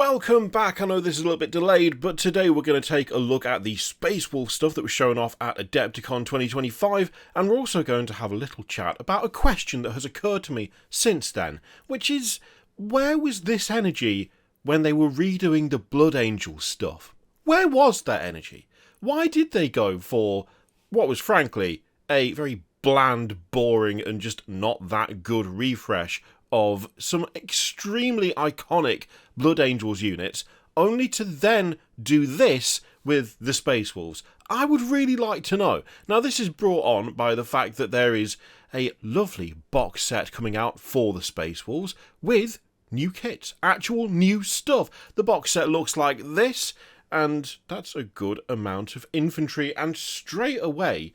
Welcome back. I know this is a little bit delayed, but today we're going to take a look at the Space Wolf stuff that was shown off at Adepticon 2025, and we're also going to have a little chat about a question that has occurred to me since then, which is, where was this energy when they were redoing the Blood Angel stuff? Where was that energy? Why did they go for what was frankly a very bland, boring, and just not that good refresh of some extremely iconic Blood Angels units, only to then do this with the Space Wolves? I would really like to know. Now, this is brought on by the fact that there is a lovely box set coming out for the Space Wolves with new kits, actual new stuff. The box set looks like this, and that's a good amount of infantry, and straight away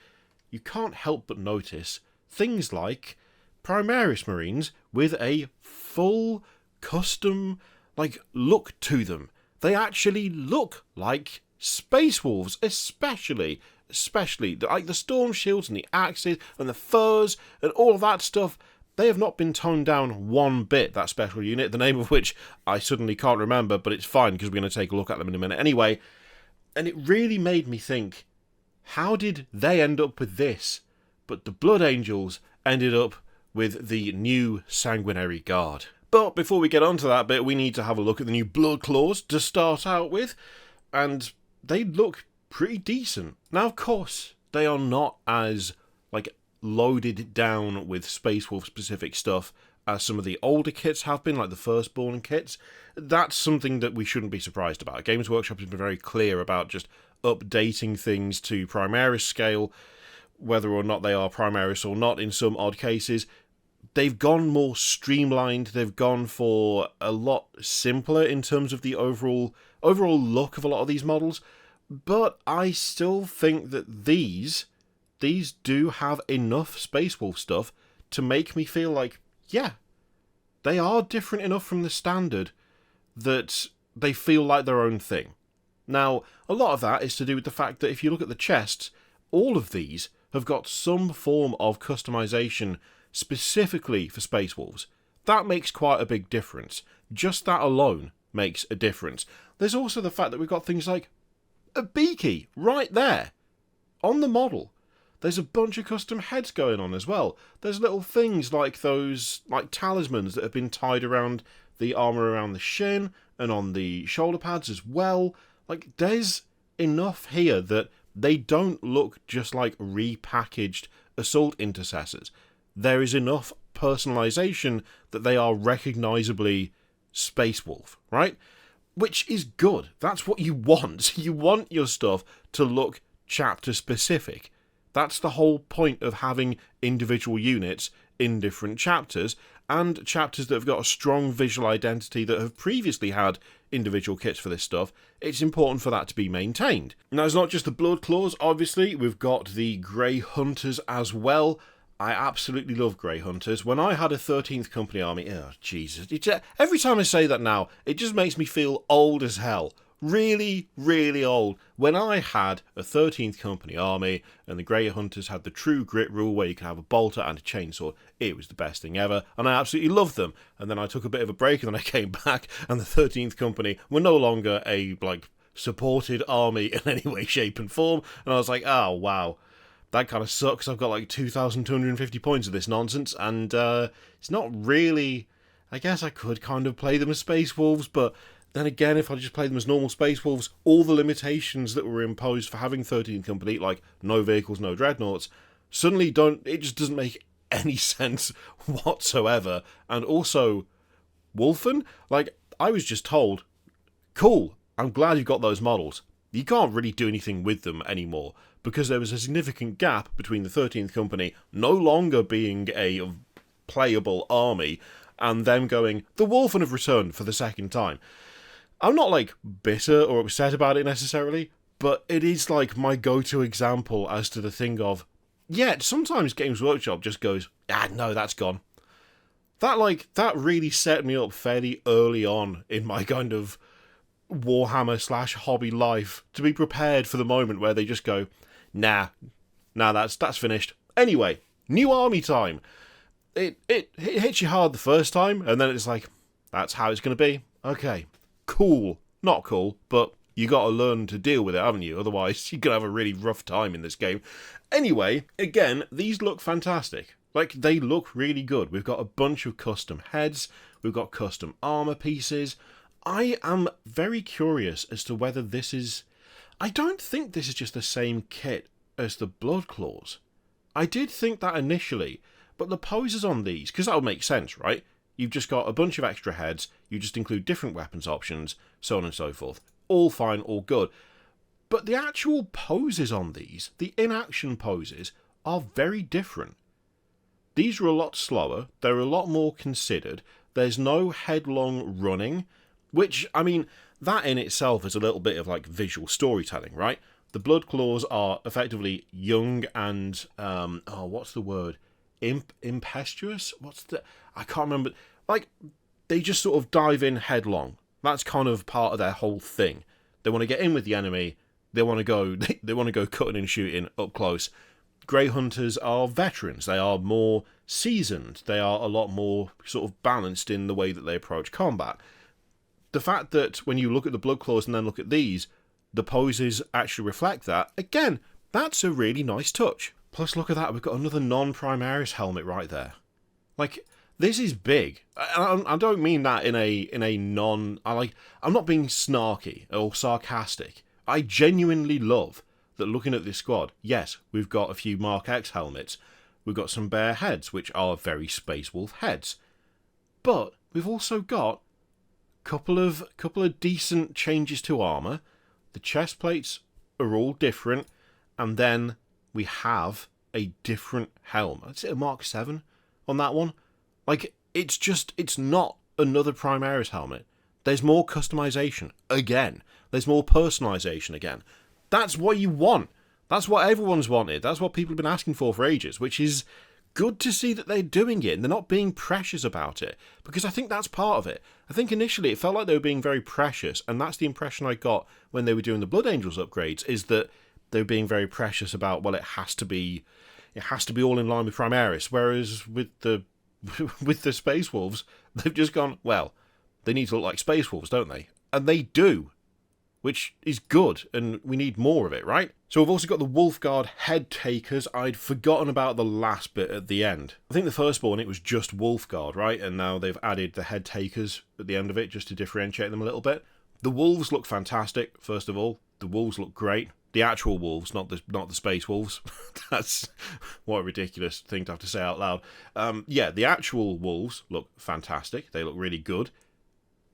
you can't help but notice things like Primaris Marines with a full custom look to them. They actually look like Space Wolves, especially like the storm shields and the axes and the furs and all of that stuff. They have not been toned down one bit, that special unit, the name of which I suddenly can't remember, but it's fine because we're going to take a look at them in a minute anyway. And it really made me think, how did they end up with this? But the Blood Angels ended up with the new Sanguinary Guard. But before we get onto that bit, we need to have a look at the new Blood Claws to start out with, and they look pretty decent. Now, of course, they are not as loaded down with Space Wolf specific stuff as some of the older kits have been, like the Firstborn kits. That's something that we shouldn't be surprised about. Games Workshop has been very clear about just updating things to Primaris scale, whether or not they are Primaris or not in some odd cases. They've gone more streamlined, they've gone for a lot simpler in terms of the overall look of a lot of these models, but I still think that these do have enough Space Wolf stuff to make me feel like, yeah, they are different enough from the standard that they feel like their own thing. Now, a lot of that is to do with the fact that if you look at the chests, all of these have got some form of customization specifically for Space Wolves. That makes quite a big difference. Just that alone makes a difference. There's also the fact that we've got things like a beaky right there on the model. There's a bunch of custom heads going on as well. There's little things like those talismans that have been tied around the armour around the shin and on the shoulder pads as well. There's enough here that they don't look just like repackaged assault intercessors. There is enough personalization that they are recognisably Space Wolf, right? Which is good. That's what you want. You want your stuff to look chapter specific. That's the whole point of having individual units in different chapters, and chapters that have got a strong visual identity that have previously had individual kits for this stuff. It's important for that to be maintained. Now, it's not just the Blood Claws, obviously. We've got the Grey Hunters as well. I absolutely love Grey Hunters. When I had a 13th Company army, oh Jesus, every time I say that now, it just makes me feel old as hell. Really, really old. When I had a 13th Company army and the Grey Hunters had the true grit rule where you could have a bolter and a chainsaw, it was the best thing ever, and I absolutely loved them. And then I took a bit of a break and then I came back and the 13th Company were no longer a supported army in any way, shape and form, and I was like, oh wow, that kind of sucks. I've got 2,250 points of this nonsense, and it's not really... I guess I could kind of play them as Space Wolves, but then again, if I just play them as normal Space Wolves, all the limitations that were imposed for having 13th Company, like no vehicles, no dreadnoughts, suddenly it just doesn't make any sense whatsoever. And also, Wolfen, I was just told, cool, I'm glad you've got those models. You can't really do anything with them anymore, because there was a significant gap between the 13th Company no longer being a playable army, and them going, the Wolfen have returned for the second time. I'm not bitter or upset about it necessarily, but it is my go-to example as to the thing of, yeah, sometimes Games Workshop just goes, no, that's gone. That really set me up fairly early on in my kind of Warhammer / hobby life to be prepared for the moment where they just go, nah, that's finished. Anyway, new army time. It hits you hard the first time, and then it's that's how it's going to be. Okay, cool. Not cool, but you got to learn to deal with it, haven't you? Otherwise, you're going to have a really rough time in this game. Anyway, again, these look fantastic. Like, they look really good. We've got a bunch of custom heads. We've got custom armor pieces. I am very curious as to whether this is... I don't think this is just the same kit as the Blood Claws. I did think that initially, but the poses on these, because that would make sense, right? You've just got a bunch of extra heads, you just include different weapons options, so on and so forth. All fine, all good. But the actual poses on these, the in-action poses, are very different. These are a lot slower, they're a lot more considered, there's no headlong running, which, I mean, that in itself is a little bit of like visual storytelling, right? The Blood Claws are effectively young and, what's the word? Impetuous? I can't remember. Like, they just sort of dive in headlong. That's kind of part of their whole thing. They want to get in with the enemy. They want to go cutting and shooting up close. Grey Hunters are veterans. They are more seasoned. They are a lot more sort of balanced in the way that they approach combat. The fact that when you look at the Blood Claws and then look at these, the poses actually reflect that, again, that's a really nice touch. Plus, look at that, we've got another non-Primaris helmet right there. Like, this is big. I don't mean that in a non... I'm not being snarky or sarcastic. I genuinely love that looking at this squad, yes, we've got a few Mark X helmets. We've got some bear heads, which are very Space Wolf heads. But we've also got a couple of decent changes to armour. The chest plates are all different, and then we have a different helm. Is it a Mark 7 on that one? Like, it's not another Primaris helmet. There's more customization again. There's more personalization again. That's what you want. That's what everyone's wanted. That's what people have been asking for ages, which is good to see that they're doing it and they're not being precious about it, because I think that's part of it. I think initially it felt like they were being very precious, and that's the impression I got when they were doing the Blood Angels upgrades, is that they were being very precious about, well, it has to be all in line with Primaris, whereas with the Space Wolves, they've just gone, well, they need to look like Space Wolves, don't they? And they do, which is good, and we need more of it, right? So we've also got the Guard Headtakers. I'd forgotten about the last bit at the end. I think the first one, it was just Guard, right? And now they've added the Headtakers at the end of it, just to differentiate them a little bit. The wolves look fantastic, first of all. The wolves look great. The actual wolves, not the Space Wolves. That's what a ridiculous thing to have to say out loud. Yeah, the actual wolves look fantastic. They look really good.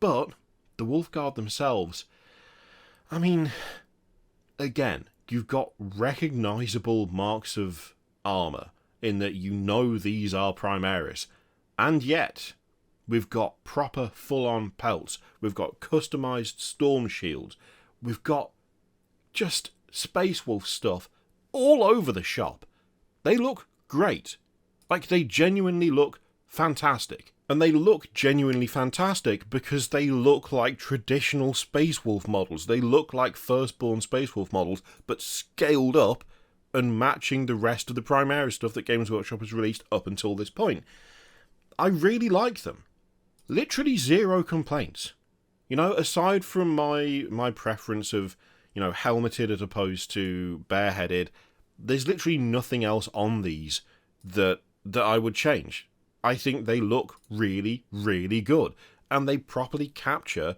But the Guard themselves, I mean, again, you've got recognisable marks of armour in that you know these are Primaris. And yet, we've got proper full-on pelts. We've got customised storm shields. We've got just Space Wolf stuff all over the shop. They look great. Like, they genuinely look fantastic. And they look genuinely fantastic because they look like traditional Space Wolf models. They look like Firstborn Space Wolf models, but scaled up and matching the rest of the Primaris stuff that Games Workshop has released up until this point. I really like them. Literally zero complaints. You know, aside from my preference of, you know, helmeted as opposed to bareheaded, there's literally nothing else on these that I would change. I think they look really, really good, and they properly capture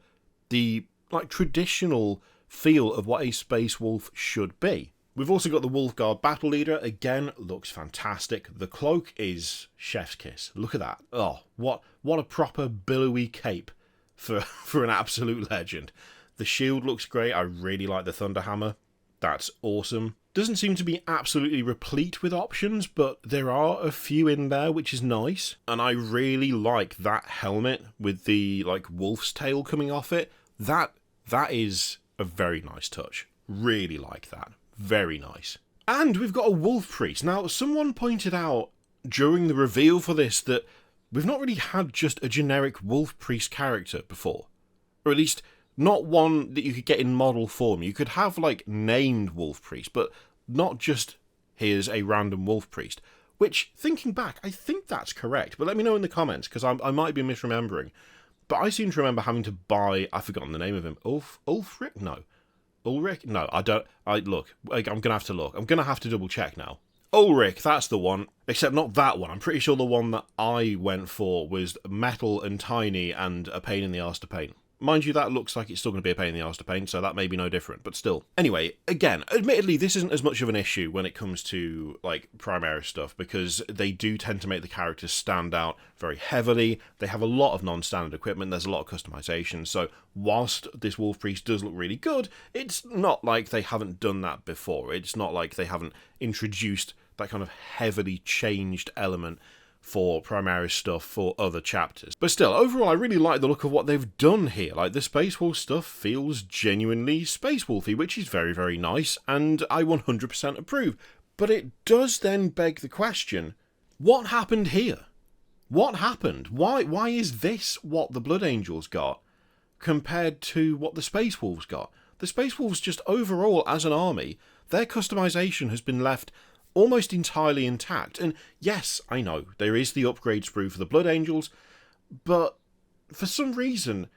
the traditional feel of what a Space Wolf should be. We've also got the Guard Battle Leader. Again, looks fantastic. The cloak is chef's kiss. Look at that. Oh, what a proper billowy cape for an absolute legend. The shield looks great. I really like the Thunderhammer. That's awesome. Doesn't seem to be absolutely replete with options, but there are a few in there, which is nice. And I really like that helmet with the wolf's tail coming off it. That is a very nice touch. Really like that. Very nice. And we've got a Wolf Priest. Now, someone pointed out during the reveal for this that we've not really had just a generic Wolf Priest character before. Or at least not one that you could get in model form. You could have, named Wolf Priest, but not just, here's a random Wolf Priest. Which, thinking back, I think that's correct. But let me know in the comments, because I might be misremembering. but I seem to remember having to buy, I've forgotten the name of him, Ulfric? No. Ulrich? No, I don't, look, I'm going to have to look. I'm going to have to double check now. Ulrich, that's the one. Except not that one. I'm pretty sure the one that I went for was metal and tiny and a pain in the arse to paint. Mind you, that looks like it's still going to be a pain in the arse to paint, so that may be no different, but still. Anyway, again, admittedly, this isn't as much of an issue when it comes to, like, Primaris stuff, because they do tend to make the characters stand out very heavily. They have a lot of non-standard equipment, there's a lot of customization, so whilst this Wolf Priest does look really good, it's not like they haven't done that before. It's not like they haven't introduced that kind of heavily changed element for Primaris stuff for other chapters. But still, overall, I really like the look of what they've done here. Like, the Space Wolf stuff feels genuinely Space Wolfy, which is very, very nice, and I 100% approve. But it does then beg the question, what happened here? What happened? Why is this what the Blood Angels got compared to what the Space Wolves got? The Space Wolves, just overall, as an army, their customization has been left almost entirely intact. And yes, I know, there is the upgrade sprue for the Blood Angels, but for some reason,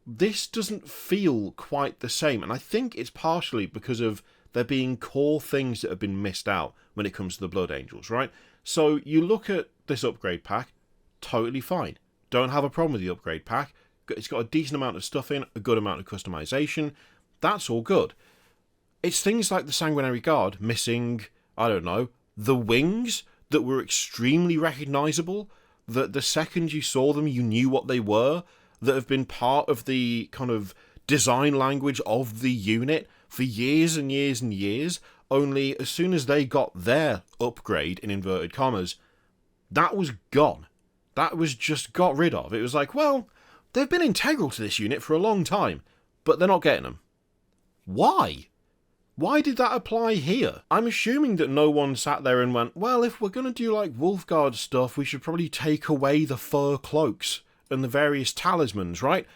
this doesn't feel quite the same. And I think it's partially because of there being core things that have been missed out when it comes to the Blood Angels, right? So you look at this upgrade pack, totally fine. Don't have a problem with the upgrade pack. It's got a decent amount of stuff in, a good amount of customization. That's all good. It's things like the Sanguinary Guard missing, I don't know, the wings that were extremely recognisable, that the second you saw them you knew what they were, that have been part of the kind of design language of the unit for years and years and years, only as soon as they got their upgrade, in inverted commas, that was gone. That was just got rid of. It was like, well, they've been integral to this unit for a long time, but they're not getting them. Why? Why did that apply here? I'm assuming that no one sat there and went, well, if we're going to do like Wolfguard stuff, we should probably take away the fur cloaks and the various talismans, right?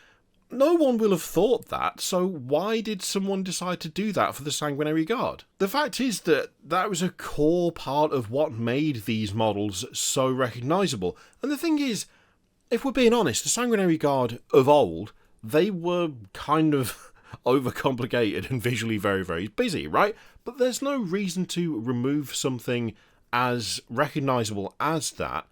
No one will have thought that, so why did someone decide to do that for the Sanguinary Guard? The fact is that that was a core part of what made these models so recognisable. And the thing is, if we're being honest, the Sanguinary Guard of old, they were kind of overcomplicated and visually very, very busy, right? But there's no reason to remove something as recognisable as that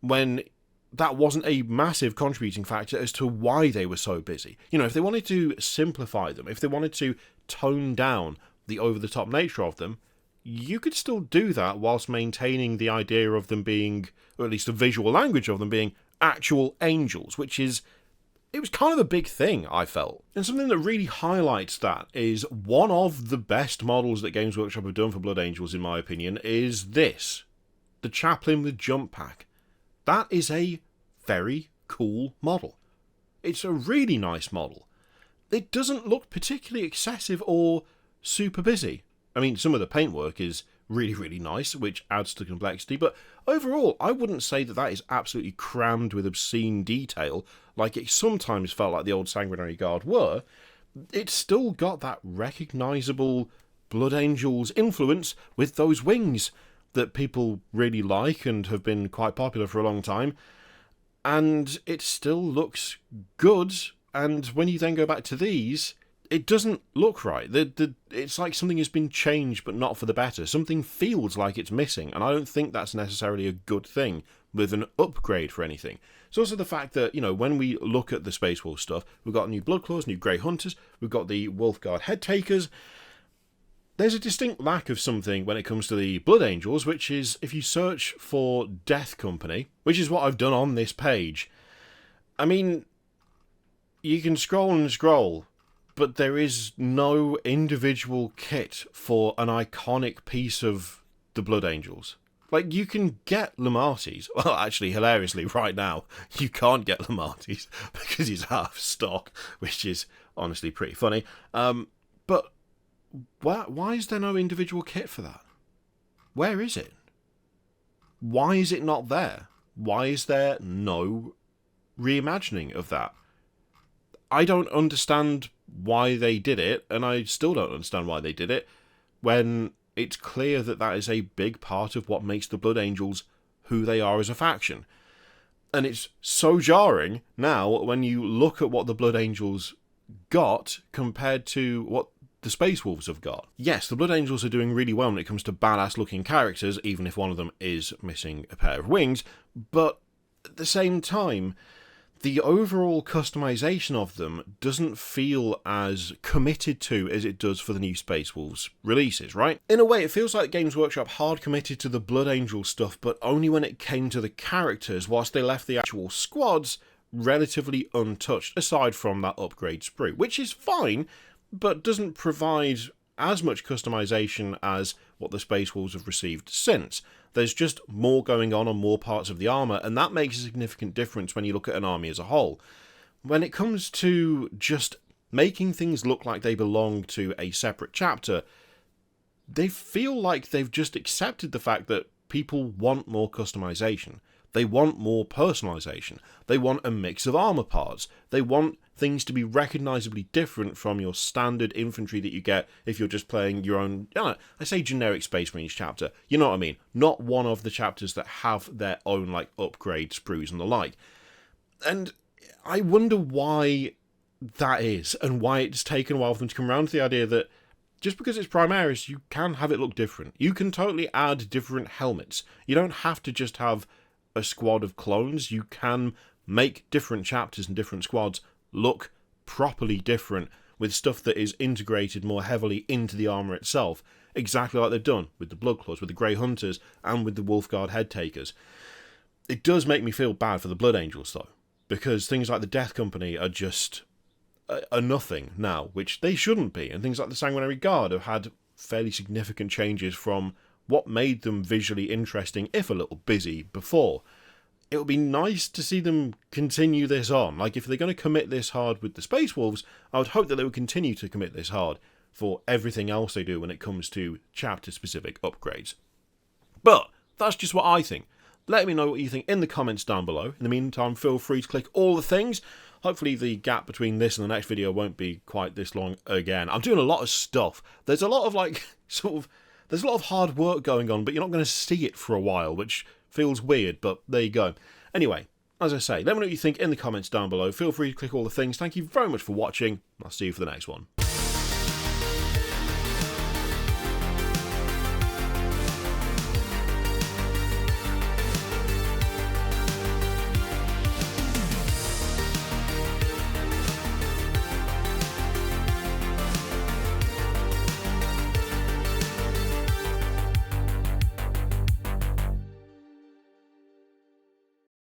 when that wasn't a massive contributing factor as to why they were so busy. You know, if they wanted to simplify them, if they wanted to tone down the over-the-top nature of them, you could still do that whilst maintaining the idea of them being, or at least the visual language of them being, actual angels, which is, it was kind of a big thing, I felt. And something that really highlights that is one of the best models that Games Workshop have done for Blood Angels, in my opinion, is this. The Chaplain with Jump Pack. That is a very cool model. It's a really nice model. It doesn't look particularly excessive or super busy. I mean, some of the paintwork is really, really nice, which adds to complexity, but overall, I wouldn't say that that is absolutely crammed with obscene detail, like it sometimes felt like the old Sanguinary Guard were. It's still got that recognisable Blood Angels influence with those wings that people really like and have been quite popular for a long time, and it still looks good, and when you then go back to these, it doesn't look right. It's like something has been changed, but not for the better. Something feels like it's missing, and I don't think that's necessarily a good thing with an upgrade for anything. It's also the fact that, you know, when we look at the Space Wolf stuff, we've got new Bloodclaws, new Grey Hunters, we've got the Guard Headtakers. There's a distinct lack of something when it comes to the Blood Angels, which is if you search for Death Company, which is what I've done on this page. I mean, you can scroll and scroll, but there is no individual kit for an iconic piece of the Blood Angels. Like, you can get Lamartis. Well, actually, hilariously, right now, you can't get Lamartis because he's out of stock, which is honestly pretty funny. But why is there no individual kit for that? Where is it? Why is it not there? Why is there no reimagining of that? I don't understand why they did it, and I still don't understand why they did it, when it's clear that that is a big part of what makes the Blood Angels who they are as a faction. And it's so jarring now when you look at what the Blood Angels got compared to what the Space Wolves have got. Yes, the Blood Angels are doing really well when it comes to badass looking characters, even if one of them is missing a pair of wings, but at the same time, the overall customization of them doesn't feel as committed to as it does for the new Space Wolves releases, right? In a way, it feels like Games Workshop hard committed to the Blood Angel stuff, but only when it came to the characters, whilst they left the actual squads relatively untouched, aside from that upgrade sprue, which is fine, but doesn't provide as much customization as what the Space Wolves have received since. There's just more going on more parts of the armour, and that makes a significant difference when you look at an army as a whole. When it comes to just making things look like they belong to a separate chapter, they feel like they've just accepted the fact that people want more customization. They want more personalization. They want a mix of armor parts. They want things to be recognizably different from your standard infantry that you get if you're just playing your own, I say generic Space Marines chapter, you know what I mean? Not one of the chapters that have their own like upgrade sprues and the like. And I wonder why that is, and why it's taken a while for them to come around to the idea that just because it's Primaris, you can have it look different. You can totally add different helmets. You don't have to just have a squad of clones. You can make different chapters and different squads look properly different with stuff that is integrated more heavily into the armour itself, exactly like they've done with the Bloodclaws, with the Grey Hunters, and with the Guard Headtakers. It does make me feel bad for the Blood Angels, though, because things like the Death Company are just a nothing now, which they shouldn't be, and things like the Sanguinary Guard have had fairly significant changes from what made them visually interesting, if a little busy, before. It would be nice to see them continue this on. Like, if they're going to commit this hard with the Space Wolves, I would hope that they would continue to commit this hard for everything else they do when it comes to chapter-specific upgrades. But that's just what I think. Let me know what you think in the comments down below. In the meantime, feel free to click all the things. Hopefully the gap between this and the next video won't be quite this long again. I'm doing a lot of stuff. There's a lot of, like, there's a lot of hard work going on, but you're not going to see it for a while, which feels weird, but there you go. Anyway, as I say, let me know what you think in the comments down below. Feel free to click all the things. Thank you very much for watching. I'll see you for the next one.